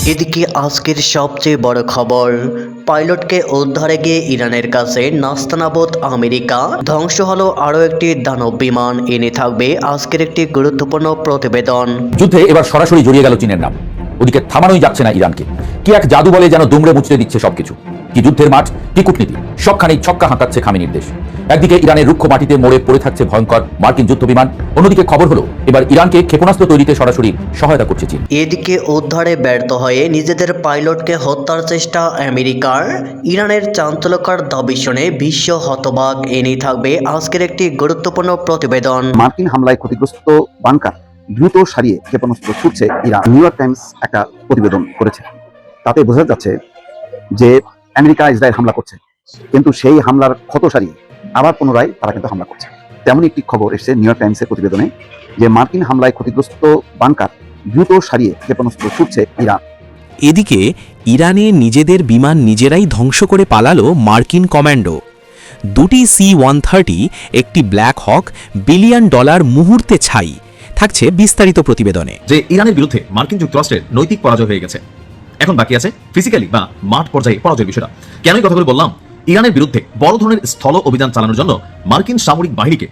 এদিকে আজকের সবচেয়ে বড় খবর, পাইলটকে উদ্ধারে গিয়ে ইরানের কাছে নাস্তানাবুদ আমেরিকা, ধ্বংস হলো আরও একটি দানব বিমান। এনে থাকবে আজকের একটি গুরুত্বপূর্ণ প্রতিবেদন। যুদ্ধে এবার সরাসরি জড়িয়ে গেল চীনের নাম। ওদিকে থামানোই যাচ্ছে না ইরানকে। কি এক জাদু বলে যেন দুমড়ে মুচড়ে দিচ্ছে সবকিছু। কি যুদ্ধের মাঠ, কি কূটনীতি, সবখানেই ছক্কা হাঁকাচ্ছে খামেনির দেশ। একদিকে ইরানের রুক্ষ মাটিতে মরে পড়ে থাকছে ভয়ঙ্কর মার্কিন যুদ্ধ বিমান, অন্যদিকে খবর হলো এবার ইরানকে ক্ষেপণাস্ত্র তৈরিতে সরাসরি সহায়তা করছে চীন। এদিকে উদ্ধারে ব্যর্থ হয়ে নিজেদের পাইলটকে হত্যার চেষ্টা আমেরিকার, ইরানের চাঞ্চল্যকর দাবি শুনে বিশ্ব হতবাক। এনে থাকবে আজকের একটি গুরুত্বপূর্ণ প্রতিবেদন। মার্কিন হামলায় ক্ষতিগ্রস্ত বাংকার দ্রুত সারিয়ে ক্ষেপণাস্ত্র ছুটছে ইরান। নিউ ইয়র্ক টাইমস একটা প্রতিবেদন করেছে, তাতে বোঝা যাচ্ছে যে আমেরিকা ইসরায়েল হামলা করছে, কিন্তু সেই হামলার ক্ষত সারিয়ে আবার পুনরায় তারা কিন্তু হামলা করছে। তেমনই একটি খবর এসেছে নিউ ইয়র্ক টাইমসের প্রতিবেদনে, যে মার্কিন হামলায় ক্ষতিগ্রস্ত বাংকার দ্রুত সারিয়ে ক্ষেপণাস্ত্র ছুটছে ইরান। এদিকে ইরানে নিজেদের বিমান নিজেরাই ধ্বংস করে পালালো মার্কিন কমান্ডো। দুটি C-130, একটি ব্ল্যাক হক, বিলিয়ন ডলার মুহূর্তে ছাই। থাকছে বিস্তারিত প্রতিবেদনে। যে ইরানের বিরুদ্ধে মার্কিন যুক্তরাষ্ট্রের নৈতিক পরাজয় হয়ে গেছে, এখন বাকি আছে ফিজিক্যালি বা মাঠ পর্যায়ে পরাজয়ের বিষয়টা। কেন এই কথাগুলো বললাম? ইরানের বিরুদ্ধে বড় ধরনের স্থল অভিযান চালানোর জন্য মার্কিন সামরিক বাহিনীকে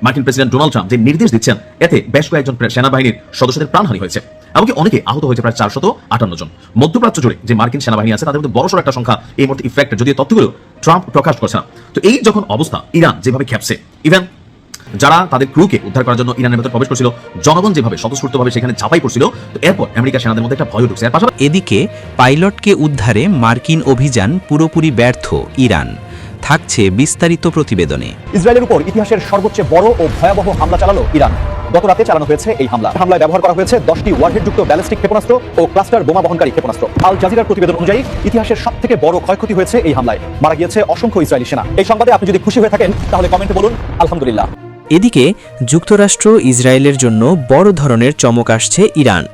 মার্কিন প্রেসিডেন্ট ডোনাল্ড ট্রাম্প যে নির্দেশ দিচ্ছেন, এতে বেশ কয়েকজন সেনাবাহিনীর সদস্যদের প্রাণহানি হয়েছে, এমনকি অনেকে আহত হয়েছে, প্রায় 458 জন। মধ্যপ্রাচ্য জুড়ে যে মার্কিন সেনাবাহিনী আছে তাদের মধ্যে বড়সড় একটা সংখ্যা এই মুহূর্তে ইফেক্ট, যদিও তথ্যগুলো ট্রাম্প প্রকাশ করছে না। তো এই যখন অবস্থা, ইরান যেভাবে খেপছে, ইভেন যারা তাদের ক্রুকে উদ্ধার করার জন্য ইরানের ভেতর প্রবেশ করছিল, জনগণ যেভাবে স্বতঃস্ফূর্তভাবে সেখানে ঝাঁপাই পড়ছিল, তো এরপর আমেরিকা সেনাদের মধ্যে একটা ভয় ঢুকছে। এর পাশাপাশি এদিকে পাইলটকে উদ্ধারে মার্কিন অভিযান পুরোপুরি ব্যর্থ ইরান। থাকছে বিস্তারিত প্রতিবেদনে। ইসরায়েলের উপর ইতিহাসের সর্বোচ্চ বড় ও ভয়াবহ হামলা চালালো ইরান। গত রাতে চালানো হয়েছে এই হামলায় ব্যবহার করা হয়েছে 10টি ওয়ারহেডযুক্ত ব্যালিস্টিক ক্ষেপণাস্ত্র ও ক্লাস্টার বোমা বহনকারী ক্ষেপণাস্ত্র। আল জাজিরার প্রতিবেদন অনুযায়ী ইতিহাসের সবথেকে বড় ক্ষয়ক্ষতি হয়েছে এই হামলায়। মারা গিয়েছে অসংখ্য ইসরায়েলি সেনা। এই সংবাদে আপনি যদি খুশি হয়ে থাকেন তাহলে কমেন্টে বলুন আলহামদুলিল্লাহ। এদিকে যুক্তরাষ্ট্র ইসরায়েলের জন্য বড় ধরনের চমক আসছে ইরান।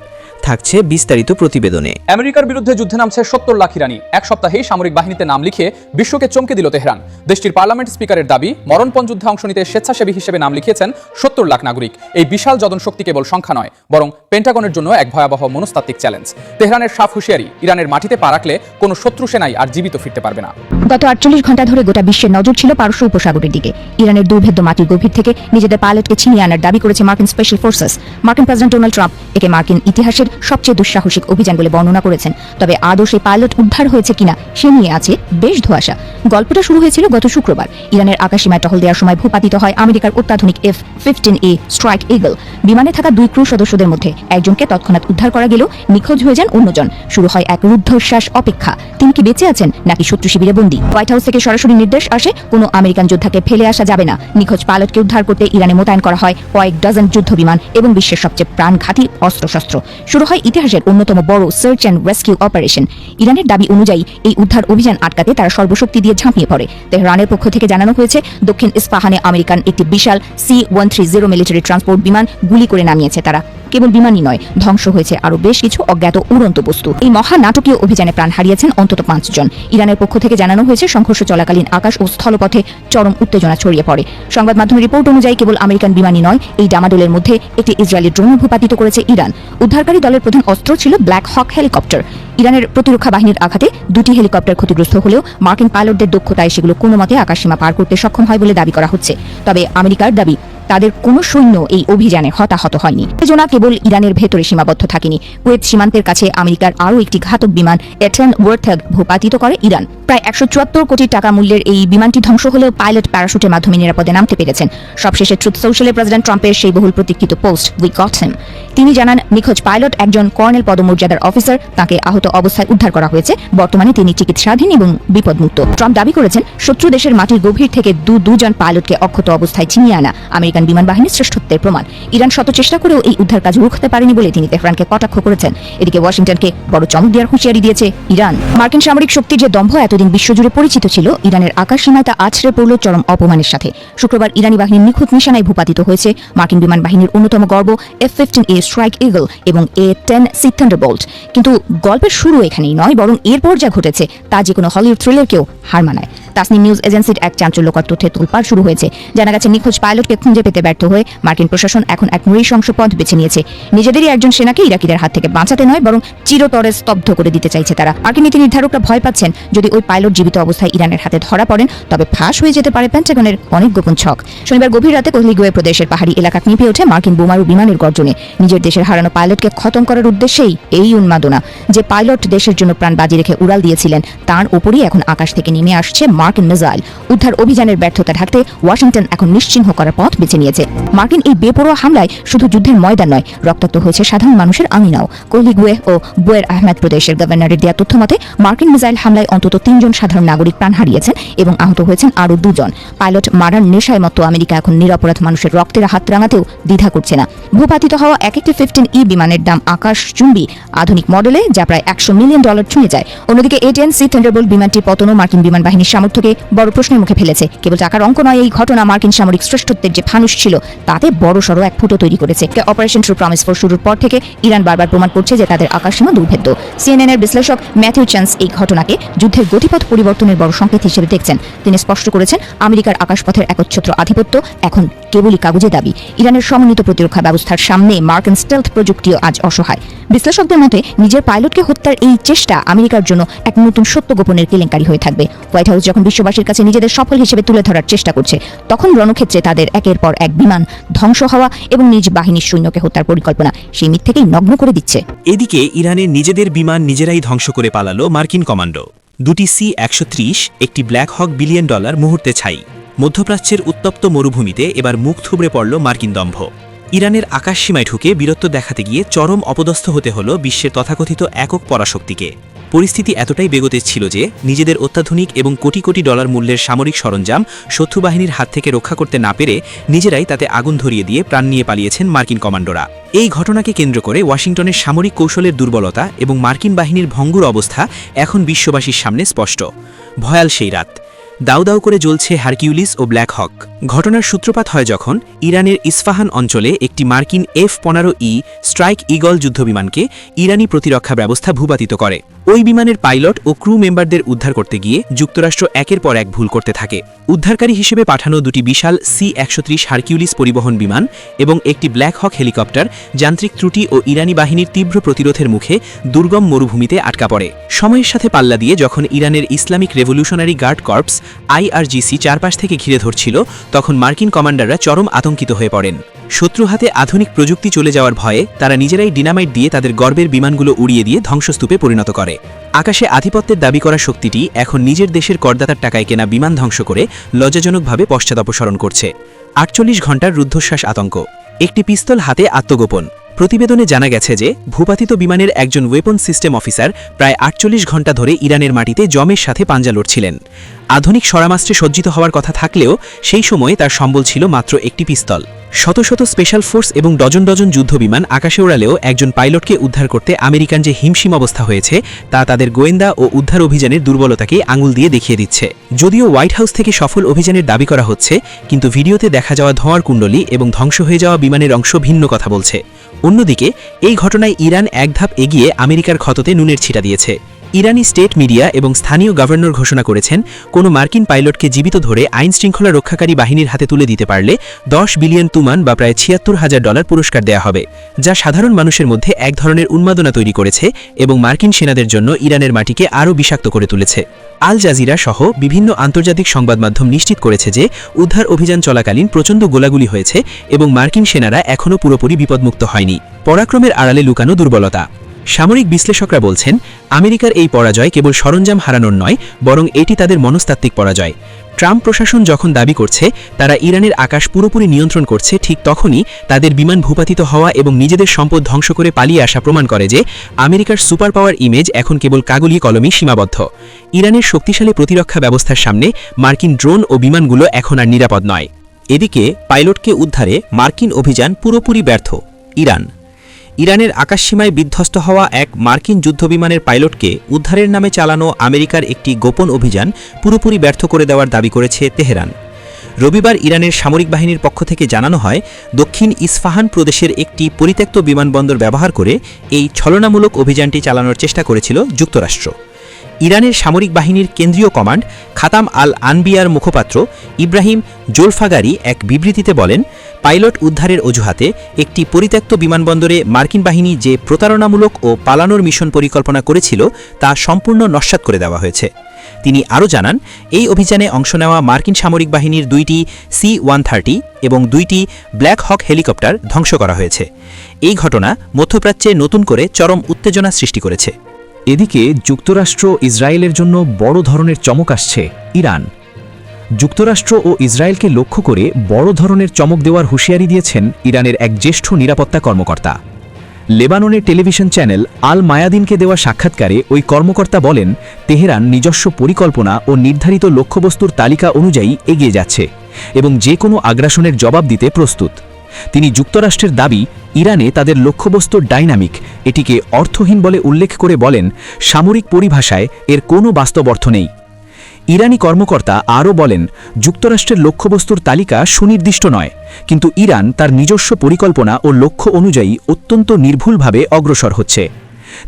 থাকছে বিস্তারিত প্রতিবেদনে। আমেরিকার বিরুদ্ধে যুদ্ধে নামছে 70 লাখ ইরানি। এক সপ্তাহেই সামরিক বাহিনীতে নাম লিখে বিশ্বকে চমকে দিল তেহরান। দেশটির পার্লামেন্ট স্পিকারের দাবি, মরণপণ যুদ্ধে অংশ নিতে স্বেচ্ছাসেবী হিসেবে নাম লিখিয়েছেন 70 লাখ নাগরিক। এই বিশাল জনশক্তি কেবল সংখ্যা নয়, বরং পেন্টাগনের জন্য এক ভয়াবহ মনস্তাত্ত্বিক চ্যালেঞ্জ। তেহরানের সাফ হুঁশিয়ারি, ইরানের মাটিতে পা রাখলে কোনো শত্রু সেনাই আর জীবিত ফিরতে পারবে না। গত 48 ঘন্টা ধরে গোটা বিশ্বের নজর ছিল পারস্য উপসাগরের দিকে। ইরানের দুর্ভেদ্য মাটির গভীর থেকে নিজেদের পাইলটকে ছিনিয়ে আনার দাবি করেছে মার্কিন স্পেশাল ফোর্সেস। মার্কিন প্রেসিডেন্ট ডোনাল্ড ট্রাম্প একে মার্কিন ইতিহাসের সবচেয়ে দুঃসাহসিক অভিযান বলে বর্ণনা করেছেন। তবে আদৌ সেই পাইলট উদ্ধার হয়েছে কিনা সে নিয়ে আছে বেশ ধোঁয়াশা। গল্পটা শুরু হয়েছিল গত শুক্রবার। ইরানের আকাশসীমায় টহল দেওয়ার সময় ভূপাতিত হয় আমেরিকার অত্যাধুনিক F-15A স্ট্রাইক ইগল। বিমানে থাকা 2 ক্রু সদস্যদের মধ্যে একজনকে তৎক্ষণাৎ উদ্ধার করা গেলেও নিখোঁজ হয়ে যান অন্যজন। শুরু হয় এক রুদ্ধশ্বাস অপেক্ষা। তিনি কি বেঁচে আছেন নাকি শত্রু শিবিরে বন্দী? হোয়াইট হাউস থেকে সরাসরি নির্দেশ আসে, কোনো আমেরিকান যোদ্ধাকে ফেলে আসা যাবে না। নিখোঁজ পাইলটকে উদ্ধার করতে ইরানে মোতায়েন করা হয় কয়েক ডজন যুদ্ধ বিমান এবং বিশ্বের সবচেয়ে প্রাণঘাতী অস্ত্রশস্ত্র। শুরু হয় ইতিহাসের অন্যতম বড় সার্চ অ্যান্ড রেস্কিউ অপারেশন। ইরানের দাবি অনুযায়ী এই উদ্ধার অভিযান আটকাতে তারা সর্বশক্তি দিয়ে ঝাঁপিয়ে পড়ে। তেহরানের পক্ষ থেকে জানানো হয়েছে, দক্ষিণ ইস্পাহানে আমেরিকান একটি বিশাল C-130 মিলিটারি ট্রান্সপোর্ট বিমান গুলি করে নামিয়েছে তারা। কেবল বিমানই নয়, ধ্বংস হয়েছে আরও বেশ কিছু অজ্ঞাত উড়ন্ত বস্তু। এই মহা নাটকীয় অভিযানে প্রাণ হারিয়েছেন অন্তত 5 জন। ইরানের পক্ষ থেকে জানানো হয়েছে, সংঘর্ষ চলাকালীন আকাশ ও স্থলপথে চরম উত্তেজনা ছড়িয়ে পড়ে। সংবাদ মাধ্যমের রিপোর্ট অনুযায়ী কেবল আমেরিকান বিমানই নয়, এই ডামাডোলের মধ্যে একটি ইসরায়েলি ড্রোনও ভূপাতিত করেছে ইরান। উদ্ধারকারী দলের প্রধান অস্ত্র ছিল ব্ল্যাক হক হেলিকপ্টার। ইরানের প্রতিরক্ষা বাহিনীর আঘাতে 2টি হেলিকপ্টার ক্ষতিগ্রস্ত হলেও মার্কিন পাইলটদের দক্ষতায় সেগুলো কোনো মতে আকাশসীমা পার করতে সক্ষম হয় বলে দাবি করা হচ্ছে। তবে আমেরিকার দাবি, তাদের কোনো সৈন্য এই অভিযানে হতাহত হয়নি। উত্তেজনা কেবল ইরানের ভেতরে সীমাবদ্ধ থাকেনি। কুয়েত সীমান্তের কাছে আমেরিকার আরও একটি ঘাতক বিমান এটেন ওয়ারথগ ভূপাতিত করে ইরান। প্রায় 174 কোটি টাকা মূল্যের এই বিমানটি ধ্বংস হলেও পাইলট প্যারাশুটের মাধ্যমে নিরাপদে নামতে পেরেছেন। সবশেষে ট্রুথ সোশ্যালে প্রেসিডেন্ট ট্রাম্পের সেই বহুল প্রতীক্ষিত পোস্ট উই গট হিম। তিনি জানান, নিখোঁজ পাইলট একজন কর্নেল পদমর্যাদার অফিসার। তাকে আহত অবস্থায় উদ্ধার করা হয়েছে। বর্তমানে তিনি চিকিৎসাধীন এবং বিপদমুক্ত। ট্রাম্প দাবি করেছেন, শত্রু দেশের মাটির গভীর থেকে দুজন পাইলটকে অক্ষত অবস্থায় ছিনিয়ে আনা আমেরিকান বিমান বাহিনীর শ্রেষ্ঠত্বের প্রমাণ। ইরান শত চেষ্টা করেও এই উদ্ধার কাজ রুখতে পারেনি বলে তিনি তেহরানকে কটাক্ষ করেছেন। এদিকে ওয়াশিংটনকে বড় চমক দেওয়ার হুঁশিয়ারি দিয়েছে ইরান। মার্কিন সামরিক শক্তির যে দম্ভ এতদিন বিশ্বজুড়ে পরিচিত ছিল, ইরানের আকাশসীমায় তা আছড়ে পড়ল চরম অপমানের সাথে। শুক্রবার ইরানি বাহিনীর নিখুঁত নিশানায় ভূপাতিত হয়েছে মার্কিন বিমান বাহিনীর অন্যতম গর্ব F-15A স্ট্রাইক ইগল এবং A-10C থান্ডারবোল্ট। কিন্তু গল্পের শুরু এখানেই নয়, বরং এরপর যা ঘটেছে তা যে কোনো হলিউড থ্রিলারকেও হার মানায়। তাসনিম নিউজ এজেন্সির এক চাঞ্চল্যকর তথ্যে তোলপাড় শুরু হয়েছে। জানা গেছে নিখোঁজ পাইলটকে খুঁজে পেতে ব্যর্থ হয়ে মার্কিন প্রশাসন এখন এক নৃশংস পথ বেছে নিয়েছে। নিজেদেরই একজন সেনাকে ইরাকিদের হাত থেকে বাঁচাতে নয়, বরং চিরতরে স্তব্ধ করে দিতে চাইছে তারা। মার্কিন নীতি নির্ধারকরা ভয় পাচ্ছেন যদি ওই পাইলট জীবিত অবস্থায় ইরানের হাতে ধরা পড়েন তবে ফাঁস হয়ে যেতে পারে পেন্টাগনের অনেক গোপন ছক। শনিবার গভীর রাতে কোহলিগুয়ে প্রদেশের পাহাড়ি এলাকা কেঁপে ওঠে মার্কিন বোমারু বিমানের গর্জনে। নিজের দেশের হারানো পাইলটকে খতম করার উদ্দেশ্যেই এই উন্মাদনা। যে পাইলট দেশের জন্য প্রাণ বাজি রেখে উড়াল দিয়েছিলেন তার উপরই এখন আকাশ থেকে নেমে আসছে মার্কিন মিসাইল। উদ্ধার অভিযানের ব্যর্থতা ঢাকতে ওয়াশিংটন এখন নিশ্চিহ্ন করার পথ বেছে নিয়েছে। মার্কিন এই বেপরোয়া হামলায় শুধু যুদ্ধের ময়দান নয়, রক্তাক্ত হয়েছে সাধারণ মানুষের আঙিনাও। কোহলিগুয়ে ও বুয়ের আহমেদ প্রদেশের গভর্নরের দেওয়া তথ্য মতে মার্কিন মিসাইল হামলায় অন্তত 3 জন সাধারণ নাগরিক প্রাণ হারিয়েছেন এবং আহত হয়েছেন আরও 2 জন। পাইলট মারার নেশায় মতো আমেরিকা এখন নিরপরাধ মানুষের রক্তের হাত রাঙাতেও দ্বিধা করছে না। ভূপাতিত হওয়া এক একটি 15E বিমানের দাম আকাশচুম্বী আধুনিক মডেলে, যা প্রায় $100 মিলিয়ন ছুঁয়ে যায়। অন্যদিকে A-10C থান্ডারবোল্ট বিমানটির পতনও মার্কিন বিমান বাহিনীর সামর্থ্যকে বড় প্রশ্নের মুখে ফেলেছে। কেবল টাকার অঙ্ক নয়, এই ঘটনা মার্কিন সামরিক শ্রেষ্ঠত্বের যে ফানুস ছিল তাতে বড়সড় এক ফুটো তৈরি করেছে। অপারেশন ট্রু প্রমিস 4 শুরুর পর থেকে ইরান বারবার প্রমাণ করছে যে তাদের আকাশসীমা দুর্ভেদ্য। CNN এর বিশ্লেষক ম্যাথিউ চান্স এই ঘটনাকে যুদ্ধের গতিপথ পরিবর্তনের বড় সংকেত হিসেবে দেখছেন। তিনি স্পষ্ট করেছেন, আমেরিকার আকাশপথের একচ্ছত্র আধিপত্য এখন কেবলই কাগজে দাবি। ইরানের সমন্বিত প্রতিরক্ষা ব্যবস্থার সামনে মার্কিন স্টেলথ প্রযুক্তিও আজ অসহায়। বিশ্লেষকদের মতে নিজের পাইলটকে হত্যার এই চেষ্টা আমেরিকার জন্য এক নতুন সত্য গোপনের কেলেঙ্কারি হয়ে থাকবে। হোয়াইট হাউস যখন বিশ্ববাসীর কাছে নিজেদের সফল হিসেবে তুলে ধরার চেষ্টা করছে, তখন রণক্ষেত্রে তাদের একের পর এক বিমান ধ্বংস হওয়া এবং নিজ বাহিনীর সৈন্যকে হত্যার পরিকল্পনা সেই মিথ থেকেই নগ্ন করে দিচ্ছে। এদিকে ইরানের নিজেদের বিমান নিজেরাই ধ্বংস করে পালালো মার্কিন কমান্ডো। 2টি C-130, একটি ব্ল্যাক হক $1 বিলিয়ন মুহূর্তে ছাই। মধ্যপ্রাচ্যের উত্তপ্ত মরুভূমিতে এবার মুখ থুবড়ে পড়ল মার্কিন দম্ভ। ইরানের আকাশসীমায় ঢুকে বীরত্ব দেখাতে গিয়ে চরম অপদস্থ হতে হলো বিশ্বের তথাকথিত একক পরাশক্তিকে। পরিস্থিতি এতটাই বেগতিক ছিল যে নিজেদের অত্যাধুনিক এবং কোটি কোটি ডলার মূল্যের সামরিক সরঞ্জাম শত্রু বাহিনীর হাত থেকে রক্ষা করতে না পেরে নিজেরাই তাতে আগুন ধরিয়ে দিয়ে প্রাণ নিয়ে পালিয়েছেন মার্কিন কমান্ডোরা। এই ঘটনাকে কেন্দ্র করে ওয়াশিংটনের সামরিক কৌশলের দুর্বলতা এবং মার্কিন বাহিনীর ভঙ্গুর অবস্থা এখন বিশ্ববাসীর সামনে স্পষ্ট। ভয়াল সেই রাত। দাউ দাউ করে জ্বলছে হারকিউলিস ও ব্ল্যাক হক। ঘটনার সূত্রপাত হয় যখন ইরানের ইস্পাহান অঞ্চলে একটি মার্কিন F-15E স্ট্রাইক ঈগল যুদ্ধবিমানকে ইরানি প্রতিরক্ষা ব্যবস্থা ভূপাতিত করে। ওই বিমানের পাইলট ও ক্রু মেম্বারদের উদ্ধার করতে গিয়ে যুক্তরাষ্ট্র একের পর এক ভুল করতে থাকে। উদ্ধারকারী হিসেবে পাঠানো 2টি বিশাল C-130 হারকিউলিস পরিবহন বিমান এবং একটি ব্ল্যাক হক হেলিকপ্টার যান্ত্রিক ত্রুটি ও ইরানি বাহিনীর তীব্র প্রতিরোধের মুখে দুর্গম মরুভূমিতে আটকা পড়ে। সময়ের সাথে পাল্লা দিয়ে যখন ইরানের Islamic revolutionary guard corps IRGC চারপাশ থেকে ঘিরে ধরছিল, তখন মার্কিন কমান্ডাররা চরম আতঙ্কিত হয়ে পড়েন। শত্রু হাতে আধুনিক প্রযুক্তি চলে যাওয়ার ভয়ে তারা নিজেরাই ডিনামাইট দিয়ে তাদের গর্বের বিমানগুলো উড়িয়ে দিয়ে ধ্বংসস্তূপে পরিণত করে। আকাশে আধিপত্যের দাবি করা শক্তিটি এখন নিজের দেশের করদাতার টাকায় কেনা বিমান ধ্বংস করে লজ্জাজনকভাবে পশ্চাদপসরণ করছে। 48 ঘণ্টার রুদ্ধশ্বাস আতঙ্ক। একটি পিস্তল হাতে আত্মগোপন। প্রতিবেদনে জানা গেছে যে ভূপাতিত বিমানের একজন ওয়েপন সিস্টেম অফিসার প্রায় 48 ঘণ্টা ধরে ইরানের মাটিতে জমের সাথে পাঞ্জা লড়ছিলেন। আধুনিক সরামাস্ত্রে সজ্জিত হওয়ার কথা থাকলেও সেই সময়ে তার সম্বল ছিল মাত্র একটি পিস্তল। শত শত স্পেশাল ফোর্স এবং ডজন ডজন যুদ্ধবিমান আকাশে ওড়ালেও একজন পাইলটকে উদ্ধার করতে আমেরিকান যে হিমশিম অবস্থা হয়েছে তা তাদের গোয়েন্দা ও উদ্ধার অভিযানের দুর্বলতাকে আঙুল দিয়ে দেখিয়ে দিচ্ছে। যদিও হোয়াইট হাউস থেকে সফল অভিযানের দাবি করা হচ্ছে, কিন্তু ভিডিওতে দেখা যাওয়া ধোঁয়ার কুণ্ডলী এবং ধ্বংস হয়ে যাওয়া বিমানের অংশ ভিন্ন কথা বলছে। অন্যদিকে এই ঘটনায় ইরান এক ধাপ এগিয়ে আমেরিকার ক্ষততে নুনের ছিটা দিয়েছে। ইরানি স্টেট মিডিয়া এবং স্থানীয় গভর্নর ঘোষণা করেছেন, কোনো মার্কিন পাইলটকে জীবিত ধরে আইন শৃঙ্খলা রক্ষাকারী বাহিনীর হাতে তুলে দিতে পারলে $10 বিলিয়ন বা প্রায় $76,000 পুরস্কার দেয়া হবে, যা সাধারণ মানুষের মধ্যে এক ধরনের উন্মাদনা তৈরি করেছে এবং মার্কিন সেনাদের জন্য ইরানের মাটিকে আরও বিষাক্ত করে তুলেছে। আল জাজিরা সহ বিভিন্ন আন্তর্জাতিক সংবাদ মাধ্যম নিশ্চিত করেছে যে উদ্ধার অভিযান চলাকালীন প্রচণ্ড গোলাগুলি হয়েছে এবং মার্কিন সেনারা এখনও পুরোপুরি বিপদমুক্ত হয়নি। পরাক্রমের আড়ালে লুকানো দুর্বলতা। সামরিক বিশ্লেষকরা বলছেন, আমেরিকার এই পরাজয় কেবল সরঞ্জাম হারানোর নয়, বরং এটি তাদের মনস্তাত্ত্বিক পরাজয়। ট্রাম্প প্রশাসন যখন দাবি করছে তারা ইরানের আকাশ পুরোপুরি নিয়ন্ত্রণ করছে, ঠিক তখনই তাদের বিমান ভূপাতিত হওয়া এবং নিজেদের সম্পদ ধ্বংস করে পালিয়ে আসা প্রমাণ করে যে আমেরিকার সুপার পাওয়ার ইমেজ এখন কেবল কাগলি কলমে সীমাবদ্ধ। ইরানের শক্তিশালী প্রতিরক্ষা ব্যবস্থার সামনে মার্কিন ড্রোন ও বিমানগুলো এখন আর নিরাপদ নয়। এদিকে পাইলটকে উদ্ধারে মার্কিন অভিযান পুরোপুরি ব্যর্থ। ইরানের আকাশসীমায় বিধ্বস্ত হওয়া এক মার্কিন যুদ্ধবিমানের পাইলটকে উদ্ধারের নামে চালানো আমেরিকার একটি গোপন অভিযান পুরোপুরি ব্যর্থ করে দেওয়ার দাবি করেছে তেহরান। রবিবার ইরানের সামরিক বাহিনীর পক্ষ থেকে জানানো হয়, দক্ষিণ ইস্পাহান প্রদেশের একটি পরিত্যক্ত বিমানবন্দর ব্যবহার করে এই ছলনামূলক অভিযানটি চালানোর চেষ্টা করেছিল যুক্তরাষ্ট্র। ইরানের সামরিক বাহিনীর কেন্দ্রীয় কমান্ড খাতাম আল আনবিয়ার মুখপাত্র ইব্রাহিম জোলফাগারি এক বিবৃতিতে বলেন, পাইলট উদ্ধারের অজুহাতে একটি পরিত্যক্ত বিমানবন্দরে মার্কিন বাহিনী যে প্রতারণামূলক ও পালানোর মিশন পরিকল্পনা করেছিল তা সম্পূর্ণ নস্যাৎ করে দেওয়া হয়েছে। তিনি আরও জানান, এই অভিযানে অংশ নেওয়া মার্কিন সামরিক বাহিনীর 2টি C-130 এবং 2টি ব্ল্যাক হক হেলিকপ্টার ধ্বংস করা হয়েছে। এই ঘটনা মধ্যপ্রাচ্যে নতুন করে চরম উত্তেজনা সৃষ্টি করেছে। এদিকে যুক্তরাষ্ট্র ইসরায়েলের জন্য বড় ধরনের চমক আসছে ইরান। যুক্তরাষ্ট্র ও ইসরায়েলকে লক্ষ্য করে বড় ধরনের চমক দেওয়ার হুঁশিয়ারি দিয়েছেন ইরানের এক জ্যেষ্ঠ নিরাপত্তা কর্মকর্তা। লেবাননের টেলিভিশন চ্যানেল আল মায়াদিনকে দেওয়া সাক্ষাৎকারে ওই কর্মকর্তা বলেন, তেহরান নিজস্ব পরিকল্পনা ও নির্ধারিত লক্ষ্যবস্তুর তালিকা অনুযায়ী এগিয়ে যাচ্ছে এবং যে কোনো আগ্রাসনের জবাব দিতে প্রস্তুত। তিনি যুক্তরাষ্ট্রের দাবি, ইরানে তাদের লক্ষ্যবস্তু ডাইনামিক, এটিকে অর্থহীন বলে উল্লেখ করে বলেন, সামরিক পরিভাষায় এর কোনো বাস্তব অর্থ নেই। ইরানি কর্মকর্তা আরও বলেন, যুক্তরাষ্ট্রের লক্ষ্যবস্তুর তালিকা সুনির্দিষ্ট নয়, কিন্তু ইরান তার নিজস্ব পরিকল্পনা ও লক্ষ্য অনুযায়ী অত্যন্ত নির্ভুলভাবে অগ্রসর হচ্ছে।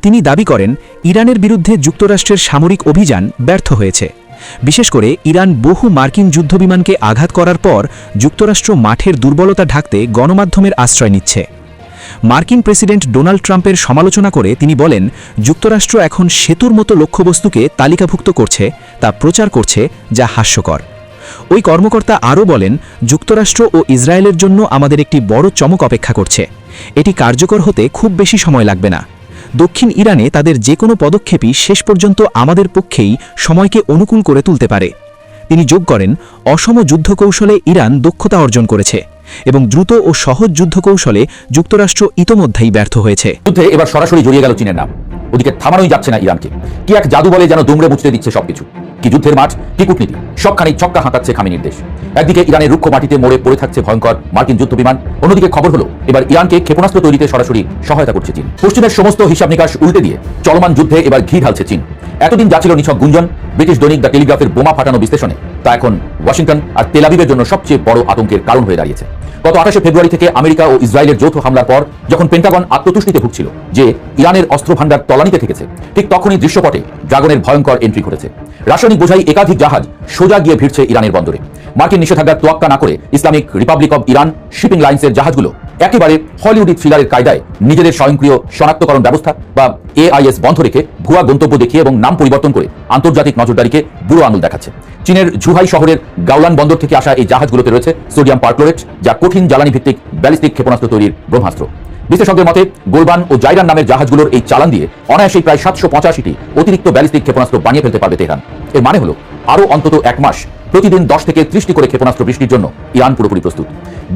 তিনি দাবি করেন, ইরানের বিরুদ্ধে যুক্তরাষ্ট্রের সামরিক অভিযান ব্যর্থ হয়েছে। বিশেষ করে ইরান বহু মার্কিন যুদ্ধবিমানকে আঘাত করার পর যুক্তরাষ্ট্র মাঠের দুর্বলতা ঢাকতে গণমাধ্যমের আশ্রয় নিচ্ছে। মার্কিন প্রেসিডেন্ট ডোনাল্ড ট্রাম্পের সমালোচনা করে তিনি বলেন, যুক্তরাষ্ট্র এখন সেতুর মতো লক্ষ্যবস্তুকে তালিকাভুক্ত করছে, তা প্রচার করছে, যা হাস্যকর। ওই কর্মকর্তা আরও বলেন, যুক্তরাষ্ট্র ও ইসরায়েলের জন্য আমাদের একটি বড় চমক অপেক্ষা করছে। এটি কার্যকর হতে খুব বেশি সময় লাগবে না। দক্ষিণ ইরানে তাদের যে কোনো পদক্ষেপই শেষ পর্যন্ত আমাদের পক্ষেই সময়কে অনুকূল করে তুলতে পারে। তিনি যোগ করেন, অসম যুদ্ধকৌশলে ইরান দক্ষতা অর্জন করেছে এবং দ্রুত ও সহজ যুদ্ধকৌশলে যুক্তরাষ্ট্র ইতোমধ্যেই ব্যর্থ হয়েছে। যুদ্ধে এবার সরাসরি জড়িয়ে গেল চীনের নাম। ওদিকে থামানোই যাচ্ছে না ইরানকে। কি এক জাদু বলে যেন দুমড়ে মুচড়ে দিচ্ছে সবকিছু। কি যুদ্ধের মাঠ, কি কূটনীতি, সবখানে ছক্কা হাঁকাচ্ছে খামেনির দেশ। একদিকে ইরানের রুক্ষ মাটিতে মরে পড়ে থাকছে ভয়ঙ্কর মার্কিন যুদ্ধবিমান, অন্যদিকে খবর হলো এবার ইরানকে ক্ষেপণাস্ত্র তৈরিতে সরাসরি সহায়তা করছে চীন। পশ্চিমের সমস্ত হিসাব নিকাশ উল্টে দিয়ে চলমান যুদ্ধে এবার ঘি ঢালছে চীন। এতদিন যা ছিল নিছক গুঞ্জন, ব্রিটিশ দৈনিক দ্য টেলিগ্রাফের বোমা ফাটানো বিশ্লেষণে, তা এখন ওয়াশিংটন আর তেল আবিবের জন্য সবচেয়ে বড় আতঙ্কের কারণ হয়ে দাঁড়িয়েছে। গত 28 ফেব্রুয়ারি থেকে আমেরিকা ও ইসরায়েলের যৌথ হামলার পর যখন পেন্টাগন আত্মতুষ্টিতে ভুগছিল যে ইরানের অস্ত্র ভান্ডার তলানিতে থেকেছে, ঠিক তখনই দৃশ্যপটে ড্রাগনের ভয়ঙ্কর এন্ট্রি ঘটেছে। রাসায়নিক বোঝাই একাধিক জাহাজ সোজা গিয়ে ভিড়ছে ইরানের বন্দরে। মার্কিন নিষেধাজ্ঞার তোয়াক্কা না করে Islamic Republic of Iran shipping লাইন্সের জাহাজগুলো একেবারে হলিউডি থ্রিলারের কায়দায় নিজেদের স্বয়ংক্রিয় শনাক্তকরণ ব্যবস্থা বা AIS বন্ধ রেখে ভুয়া গন্তব্য দেখিয়ে এবং নাম পরিবর্তন করে আন্তর্জাতিক নজরদারিকে বুড়ো আঙুল দেখাচ্ছে। চীনের জুহাই শহরের গাওলান বন্দর থেকে আসা এই জাহাজগুলোতে রয়েছে সোডিয়াম পারক্লোরেট, যা কঠিন জ্বালানি ভিত্তিক ব্যালিস্টিক ক্ষেপণাস্ত্র তৈরির ব্রহ্মাস্ত্র। বিশেষজ্ঞদের মতে গোলবান ও জাইরান নামের জাহাজগুলোর এই চালান দিয়ে অনায়াসেই প্রায় 785টি অতিরিক্ত ব্যালিস্টিক ক্ষেপণাস্ত্র বানিয়ে ফেলতে পারবে তেহরান। এর মানে হলো আরও অন্তত 1 মাস প্রতিদিন 10 থেকে 30টি করে ক্ষেপণাস্ত্র বৃষ্টির জন্য ইরান পুরোপুরি প্রস্তুত।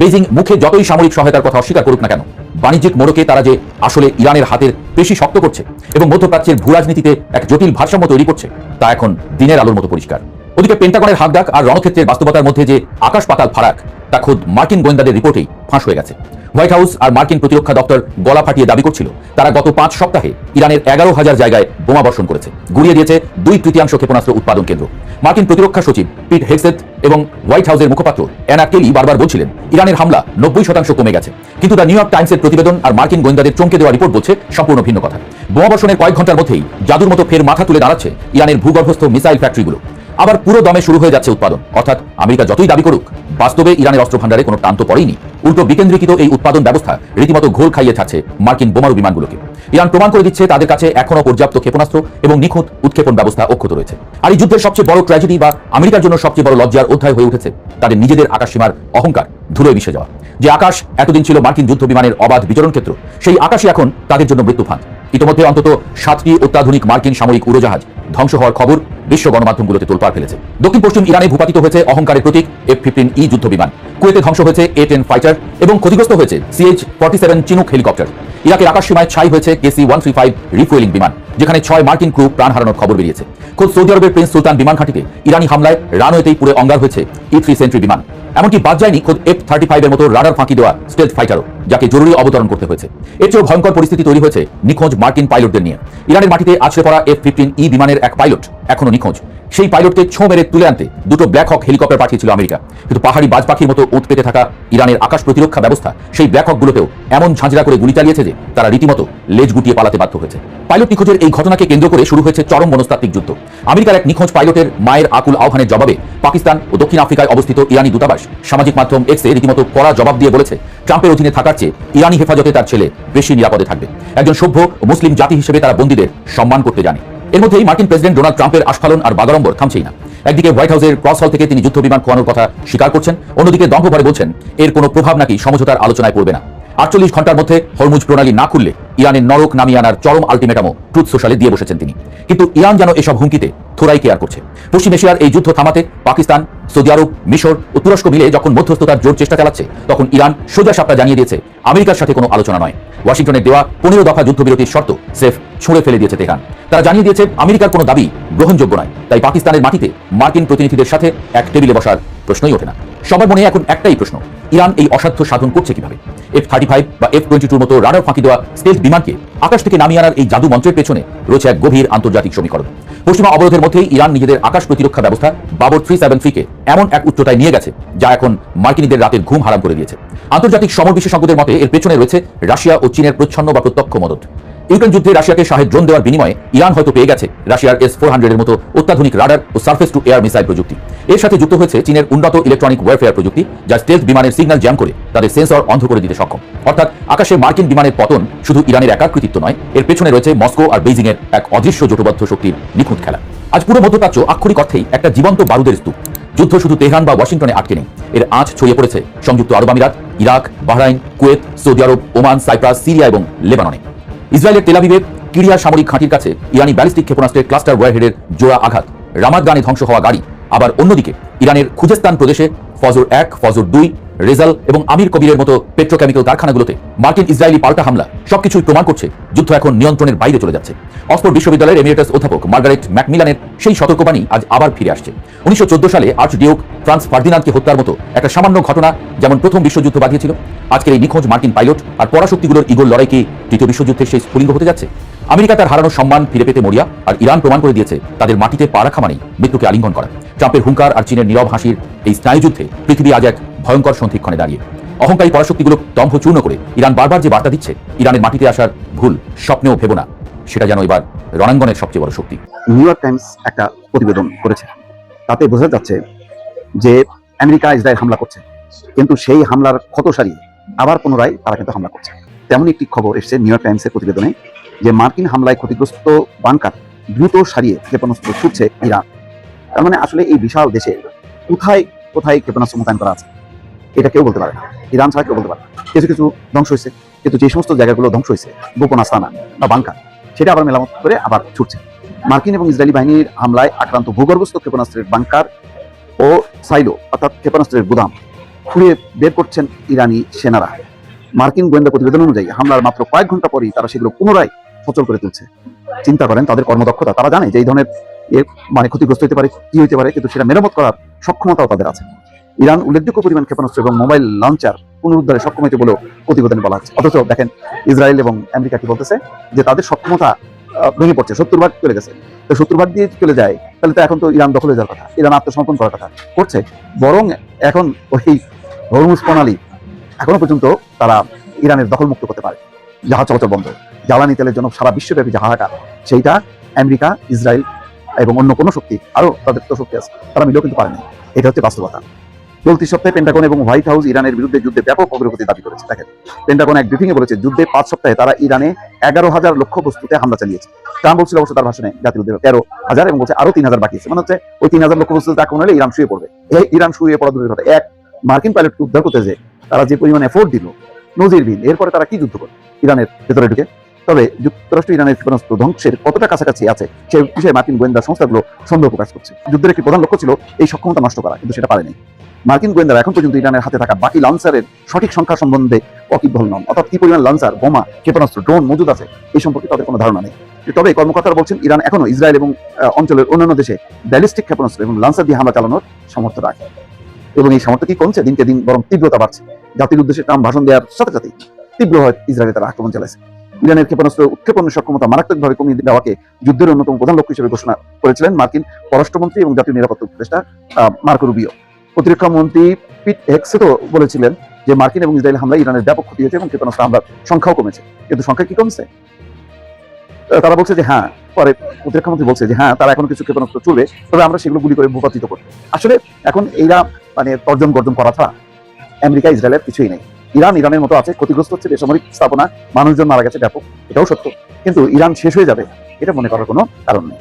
বেজিং মুখে যতই সামরিক সহায়তার কথা অস্বীকার করুক না কেন, বাণিজ্যিক মোড়কে তারা যে আসলে ইরানের হাতের পেশি শক্ত করছে এবং মধ্যপ্রাচ্যের ভূরাজনীতিতে এক জটিল ভারসাম্য তৈরি করছে, তা এখন দিনের আলোর মতো পরিষ্কার। ওদিকে পেন্টাগনের হাতডাক আর রণক্ষেত্রের বাস্তবতার মধ্যে যে আকাশ পাতাল ফারাক, তা খোদ মার্কিন গোয়েন্দাদের রিপোর্টেই ফাঁস হয়ে গেছে। হোয়াইট হাউস আর মার্কিন প্রতিরক্ষা দপ্তর গলা ফাটিয়ে দাবি করছিল তারা গত 5 সপ্তাহে ইরানের 11,000 জায়গায় বোমা বর্ষণ করেছে, গুড়িয়ে দিয়েছে 2/3 ক্ষেপণাস্ত্র উৎপাদন কেন্দ্র। মার্কিন প্রতিরক্ষা সচিব পিট হেগসেথ এবং হোয়াইট হাউসের মুখপাত্র অ্যানা কেলি বারবার বলছিলেন ইরানের হামলা 90% কমে গেছে, কিন্তু দ্য নিউ ইয়র্ক টাইমসের প্রতিবেদন আর মার্কিন গোয়েন্দাদের চমকে দেওয়া রিপোর্ট বলছে সম্পূর্ণ ভিন্ন কথা। বোমা বর্ষণের কয়েক ঘন্টার মধ্যেই জাদুর মতো ফের মাথা তুলে দাঁড়াচ্ছে ইরানের ভূগর্ভস্থ মিসাইল ফ্যাক্টরিগুলো। আবার পুরো দমে শুরু হয়ে যাচ্ছে উৎপাদন। অর্থাৎ আমেরিকা যতই দাবি করুক, বাস্তবে ইরানের অস্ত্র ভান্ডারে কোনো টান তো পড়েইনি। উল্টো বিকেন্দ্রীকৃত এই উৎপাদন ব্যবস্থা রীতিমতো ঘোল খাইয়ে ছাড়ছে মার্কিন বোমারু বিমানগুলোকে। ইরান প্রমাণ করে দিচ্ছে তাদের কাছে এখনো পর্যাপ্ত ক্ষেপণাস্ত্র এবং নিখুঁত উৎক্ষেপণ ব্যবস্থা অক্ষত রয়েছে। আর এই যুদ্ধের সবচেয়ে বড় ট্র্যাজেডি বা আমেরিকার জন্য সবচেয়ে বড় লজ্জার অধ্যায় হয়ে উঠেছে তাদের নিজেদের আকাশসীমার অহংকার ধুলোয় মিশে যাওয়া। যে আকাশ এতদিন ছিল মার্কিন যুদ্ধ বিমানের অবাধ বিচরণ ক্ষেত্র, সেই আকাশই এখন তাদের জন্য মৃত্যুফাঁদ। ইতিমধ্যে অন্তত 7টি অত্যাধুনিক মার্কিন সামরিক উড়োজাহাজ ধ্বংস হওয়ার খবর বিশ্ব গণমাধ্যমগুলোতে তোলপাড় ফেলেছে। দক্ষিণ পশ্চিম ইরানে ভূপাতিত হয়েছে অহংকারের প্রতীক F-15E যুদ্ধ বিমান। কুয়েতে ধ্বংস হয়েছে A-10 ফাইটার এবং ক্ষতিগ্রস্ত হয়েছে CH-47 চিনুক হেলিকপ্টার। ইরাকের আকাশসীমায় ছাই হয়েছে KC-135 রিফুয়েলিং বিমান, যেখানে 6 মার্কিন ক্রু প্রাণ হারানোর খবর বেরিয়েছে। খোদ সৌদি আরবের প্রিন্স সুলতান বিমান ঘাঁটিতে ইরানি হামলায় রানওয়েতেই পুরো অঙ্গার হয়েছে E-3 সেন্ট্রি বিমান। এমনকি বাদ যায়নি খোদ F-35 এর মতো রাডার ফাঁকি দেওয়া স্টেলথ ফাইটারও, যাকে জরুরি অবতরণ করতে হয়েছে। এর চেয়েও ভয়ঙ্কর পরিস্থিতি তৈরি হয়েছে নিখোঁজ মার্কিন পাইলটদের নিয়ে। ইরানের মাটিতে আছড়ে পড়া F-15E বিমানের এক পাইলট এখনো নিখোঁজ। সেই পাইলটকে ছোঁ মেরে তুলে আনতে 2টো ব্ল্যাক হক হেলিকপ্টার পাঠিয়েছিল আমেরিকা, কিন্তু পাহাড়ি বাজ পাখির মতো উৎ পেতে থাকা ইরানের আকাশ প্রতিরক্ষা ব্যবস্থা সেই ব্ল্যাক হকগুলোতেও এমন ঝাঁঝরা করে গুলি চালিয়েছে যে তারা রীতিমতো লেজ গুটিয়ে পালাতে বাধ্য হয়েছে। পাইলট নিখোঁজের এই এই ঘটনাকে কেন্দ্র করে শুরু হয়েছে চরম মনস্তাত্ত্বিক যুদ্ধ। আমেরিকার এক নিখোঁজ পাইলটের মায়ের আকুল আহ্বানের জবাবে পাকিস্তান ও দক্ষিণ আফ্রিকায় অবস্থিত ইরানি দূতাবাস সামাজিক মাধ্যম এক্সে রীতিমতো কড়া জবাব দিয়ে বলেছে, ট্রাম্পের অধীনে থাকার চেয়ে ইরানি হেফাজতে তার ছেলে বেশি নিরাপদে থাকবে। একজন সভ্য ও মুসলিম জাতি হিসেবে তারা বন্দীদের সম্মান করতে জানে। এর মধ্যেই মার্কিন প্রেসিডেন্ট ডোনাল্ড ট্রাম্পের আস্ফালন আর বাগাড়ম্বর থামছেই না। একদিকে হোয়াইট হাউসের ক্রস হল থেকে তিনি যুদ্ধ বিমান খোয়ানোর কথা স্বীকার করছেন, অন্যদিকে দম্ভভরে বলছেন এর কোনো প্রভাব নাকি সমঝোতার আলোচনায় পড়বে না। 48 ঘন্টার মধ্যে হরমুজ প্রণালী না খুললে ইরানের নরক নামিয়ে আনার চরম আলটিমেটামও ট্রুথ সোশ্যালে দিয়ে বসেছেন তিনি। কিন্তু ইরান যেন এসব হুমকিতে থোড়াই কেয়ার করছে। পশ্চিম এশিয়ার এই যুদ্ধ থামাতে পাকিস্তান, সৌদি আরব, মিশর ও তুরস্ক মিলে যখন মধ্যস্থতার জোর চেষ্টা চালাচ্ছে, তখন ইরান সোজা সাপটা জানিয়ে দিয়েছে আমেরিকার সাথে কোনো আলোচনা নয়। ওয়াশিংটনের দেওয়া 15 দফা যুদ্ধবিরতির শর্ত সেফ ছুঁড়ে ফেলে দিয়েছে তেহরান। তারা জানিয়ে দিয়েছে আমেরিকার কোনো দাবি গ্রহণযোগ্য নয়, তাই পাকিস্তানের মাটিতে মার্কিন প্রতিনিধিদের সাথে এক টেবিলে বসার প্রশ্নই ওঠে না। সবার মনে এখন একটাই প্রশ্ন, ইরান এই অসাধ্য সাধন করছে কিভাবে? F-35 বা F-22 মতো রাডার ফাঁকি দেওয়া স্টেলথ বিমানকে আকাশ থেকে নামিয়ে আনার এই জাদু মন্ত্রের পেছনে রয়েছে এক গভীর আন্তর্জাতিক সমীকরণ। পশ্চিমা অবরোধের মধ্যেই ইরান নিজেদের আকাশ প্রতিরক্ষা ব্যবস্থা বাবর 373 কে এমন এক উচ্চতায় নিয়ে গেছে যা এখন মার্কিনীদের রাতের ঘুম হারাম করে দিয়েছে। আন্তর্জাতিক সমর বিশেষজ্ঞদের মতে এর পেছনে রয়েছে রাশিয়া ও চীনের প্রচ্ছন্ন বা প্রত্যক্ষ মদত। ইউক্রেন যুদ্ধে রাশিয়াকে শাহেদ ড্রোন দেওয়ার বিনিময়ে ইরান হয়তো পেয়ে গেছে রাশিয়ার S-400 এর মতো অত্যাধুনিক রাডার ও সার্ফেস টু এয়ার মিসাইল প্রযুক্তি। এর সাথে যুক্ত হয়েছে চীনের উন্নত ইলেকট্রনিক ওয়ারফেয়ার প্রযুক্তি, যা স্টেলথ বিমানের সিগন্যাল জ্যাম করে তাদের সেন্সর অন্ধ করে দিতে সক্ষম। অর্থাৎ আকাশে মার্কিন বিমানের পতন শুধু ইরানের একার কৃতিত্ব নয়, এর পেছনে রয়েছে মস্কো আর বেইজিং এর এক অদৃশ্য জোটবদ্ধ শক্তির নিখুঁত খেলা। আজ পুরো মধ্যপ্রাচ্য আক্ষরিক অর্থেই একটা জীবন্ত বারুদের স্তূপ। যুদ্ধ শুধু তেহরান বা ওয়াশিংটনে আটকে নেই, এর আঁচ ছড়িয়ে পড়েছে সংযুক্ত আরব আমিরাত, ইরাক, বাহরাইন, কুয়েত, সৌদি আরব, ওমান, সাইপ্রাস, সিরিয়া এবং লেবাননে। ইসরায়েলের তেল আবিবে কিরিয়া সামরিক ঘাঁটির কাছে ইরানি ব্যালিস্টিক ক্ষেপণাস্ত্রের ক্লাস্টার ওয়ারহেডের জোড়া আঘাত, রামাত গানে ধ্বংস হওয়া গাড়ি। আবার অন্যদিকে ইরানের খুজেস্তান প্রদেশে ফজর 1, ফজর 2, রেজাল এবং আমির কবিরের মতো পেট্রোকেমিক্যাল কারখানাগুলোতে মার্কিন ইসরায়েলি পাল্টা হামলা সবকিছুই প্রমাণ করছে যুদ্ধ এখন নিয়ন্ত্রণের বাইরে চলে যাচ্ছে। অক্সফোর্ড বিশ্ববিদ্যালয়ের এমিরেটাস অধ্যাপক মার্গারেট ম্যাকমিলানের সেই সতর্কবাণী আজ আবার ফিরে আসছে। 1914 সালে আর্চডিউক ফ্রান্স ফার্দিনান্দকে হত্যার মতো একটা সামান্য ঘটনা যেমন প্রথম বিশ্বযুদ্ধ বাঁধিয়েছিল, আজকের এই নিখোঁজ মার্কিন পাইলট আর পরাশক্তিগুলোর ইগোর লড়াই কি তৃতীয় বিশ্বযুদ্ধের সেই স্ফুলিঙ্গ হতে যাচ্ছে? আমেরিকা তার হারানো সম্মান ফিরে পেতে মরিয়া, আর ইরান প্রমাণ করে দিয়েছে তাদের মাটিতে পা রাখা মানেই মৃত্যুকে আলিঙ্গন করা। ট্রাম্পের হুঙ্কার আর চীনের নীরব হাসির এই স্নায়ুযুদ্ধে পৃথিবী আজ এক ভয়ঙ্কর সন্ধিক্ষণে দাঁড়িয়ে। অহংকারী পরাশক্তিগুলো দম্ভ চূর্ণ করে ইরান বারবার যে বার্তা দিচ্ছে ইরানের মাটিতে আসার ভুল স্বপ্নেও ভেবো না, সেটা যেন এবার রণাঙ্গনের সবচেয়ে বড় শক্তি। নিউ ইয়র্ক টাইমস একটা প্রতিবেদন করেছে, তাতে বোঝা যাচ্ছে যে আমেরিকা ইসরায়েল হামলা করছে, কিন্তু সেই হামলার ক্ষত সারিয়ে আবার পুনরায় তারা কিন্তু হামলা করছে। তেমন একটি খবর এসেছে নিউ ইয়র্ক টাইমসের প্রতিবেদনে যে মার্কিন হামলায় ক্ষতিগ্রস্ত বাংকার দ্রুত সারিয়ে ক্ষেপণাস্ত্র ছুটছে ইরান। তার মানে আসলে এই বিশাল দেশে কোথায় কোথায় ক্ষেপণাস্ত্র মোতায়েন করা আছে এটা কেউ বলতে পারে না, ইরান ছাড়া কেউ বলতে পারে না। কিছু কিছু ধ্বংস হয়েছে, কিন্তু যে সমস্ত জায়গাগুলো ধ্বংস হয়েছে গোপন আস্তানা বা বাংকার, সেটা আবার মেরামত করে আবার ছুটছে। মার্কিন এবং ইসরায়েলি বাহিনীর হামলায় আক্রান্ত ভূগর্ভস্থ ক্ষেপণাস্ত্রের বাংকার ও সাইলো অর্থাৎ ক্ষেপণাস্ত্রের গুদাম খুঁড়ে বের করছেন ইরানি সেনারা। মার্কিন গোয়েন্দা প্রতিবেদন অনুযায়ী হামলার মাত্র কয়েক ঘন্টা পরেই তারা সেগুলো পুনরায় সচল করে তুলছে। চিন্তা করেন তাদের কর্মদক্ষতা, তারা জানে যে এই ধরনের মানে ক্ষতিগ্রস্ত হতে পারে, কি হতে পারে, কিন্তু সেটা মেরামত করার সক্ষমতাও তাদের আছে। ইরান উল্লেখযোগ্য পরিমাণ ক্ষেপণাস্ত্র এবং মোবাইল লঞ্চার পুনরুদ্ধারে সক্ষম হয়েছে বলেও প্রতিবেদনে বলা হচ্ছে। অথচ দেখেন ইসরায়েল এবং আমেরিকা কি বলতেছে যে তাদের সক্ষমতা ভেঙে পড়ছে, 70 চলে গেছে। তো 70 দিয়ে চলে যায়, তাহলে তো এখন তো ইরান দখলে যাওয়ার কথা, ইরান আত্মসমর্পণ করার কথা করছে। বরং এখন ওই হরমুজ প্রণালী এখনো পর্যন্ত তারা ইরানের দখলমুক্ত করতে পারে। জাহাজ চলাচল বন্ধ, জ্বালানি তেলের জন্য সারা বিশ্বব্যাপী যে হাহাকার, সেইটা আমেরিকা, ইসরায়েল এবং অন্য কোনো শক্তি, আরো তাদের তো শক্তি আছে, তারা মিলেও কিন্তু পারেনি। এটা হচ্ছে বাস্তবতা। চলতি সপ্তাহে পেন্টাগন এবং হোয়াইট হাউস ইরানের বিরুদ্ধে যুদ্ধে ব্যাপক অগ্রগতি দাবি করেছে। দেখেন, পেন্টাগন এক ব্রিফিংয়ে বলেছে যুদ্ধে 5 সপ্তাহে তারা ইরানে 11,000 লক্ষ্য বস্তুতে হামলা চালিয়েছে। ট্রাম্প বলছিল অবশ্য তার ভাষণে জাতির উদ্দেশ্যে 13,000 এবং বলছে আরো 3,000 বাকি আছে। মানে হচ্ছে ওই 3,000 লক্ষ্য বস্তুতে আক্রমণ হলে ইরান শুয়ে পড়বে। এই ইরান শুয়ে পড়া দূরের কথা, এক মার্কিন পাইলটকে উদ্ধার করতে যে তারা যে পরিমাণ এফোর্ট দিল নজিরবিহীন। এরপরে তারা কি যুদ্ধ করে ইরানের ভেতরে ঢুকে? তবে যুক্তরাষ্ট্র ইরানের ক্ষেপণাস্ত্র ধ্বংসের কতটা কাছাকাছি আছে সেই বিষয়ে মার্কিন গোয়েন্দা সংস্থাগুলো সন্দেহ প্রকাশ করছে। যুদ্ধের একটি প্রধান লক্ষ্য ছিল এই সক্ষমতা নষ্ট করা, কিন্তু সেটা পারেনি। মার্কিন গোয়েন্দারা এখন পর্যন্ত ইরানের হাতে থাকা বাকি লঞ্চারের সঠিক সংখ্যা সম্বন্ধে ওয়াকিবহাল নন, অর্থাৎ কি পরিমাণ লঞ্চার, বোমা, ক্ষেপণাস্ত্র, ড্রোন মজুদ আছে এই সম্পর্কে তাদের কোনো ধারণা নেই। তবে কর্মকর্তারা বলছেন ইরান এখনো ইসরায়েল এবং অঞ্চলের অন্যান্য দেশে ব্যালিস্টিক ক্ষেপণাস্ত্র এবং লঞ্চার দিয়ে হামলা চালানোর সামর্থ্য রাখে, এবং এই সামর্থ্য কি কমছে দিনকে দিন, বরং তীব্রতা বাড়ছে। জাতির উদ্দেশ্যে ট্রাম্প ভাষণ দেওয়ার সাথে সাথেই তীব্র হয় ইসরায়েলে তারা আক্রমণ চালাইছে। ইরানের ক্ষেপণাস্ত্র উৎক্ষেপণের সক্ষমতা মারাত্মকভাবে কমিয়ে দেওয়াকে যুদ্ধের অন্যতম প্রধান লক্ষ্য হিসেবে ঘোষণা করেছিলেন মার্কিন পররাষ্ট্রমন্ত্রী এবং জাতীয় নিরাপত্তা উপদেষ্টা মার্কো রুবিও। প্রতিরক্ষা মন্ত্রী পিট হেক্সেটও বলেছিলেন যে মার্কিন এবং ইসরায়েল হামলায় ইরানের ব্যাপক ক্ষতি হয়েছে এবং ক্ষেপণাস্ত্র হামলার সংখ্যাও কমেছে। কিন্তু সংখ্যা কি কমছে? তারা বলছে যে হ্যাঁ, পরে প্রতিরক্ষা মন্ত্রী বলছে যে হ্যাঁ, তারা এখন কিছু ক্ষেপণাস্ত্র চলবে, তবে আমরা সেগুলো গুলি করে ভূপাতিত করব। আসলে এখন এইরা মানে তর্জন গর্জন করা ছাড়া আমেরিকা ইসরায়েলের কিছুই নেই। ইরানের মতো আছে, ক্ষতিগ্রস্ত হচ্ছে বেসামরিক স্থাপনা, মানুষজন মারা গেছে ব্যাপক, এটাও সত্য, কিন্তু ইরান শেষ হয়ে যাবে এটা মনে করার কোনো কারণ নেই।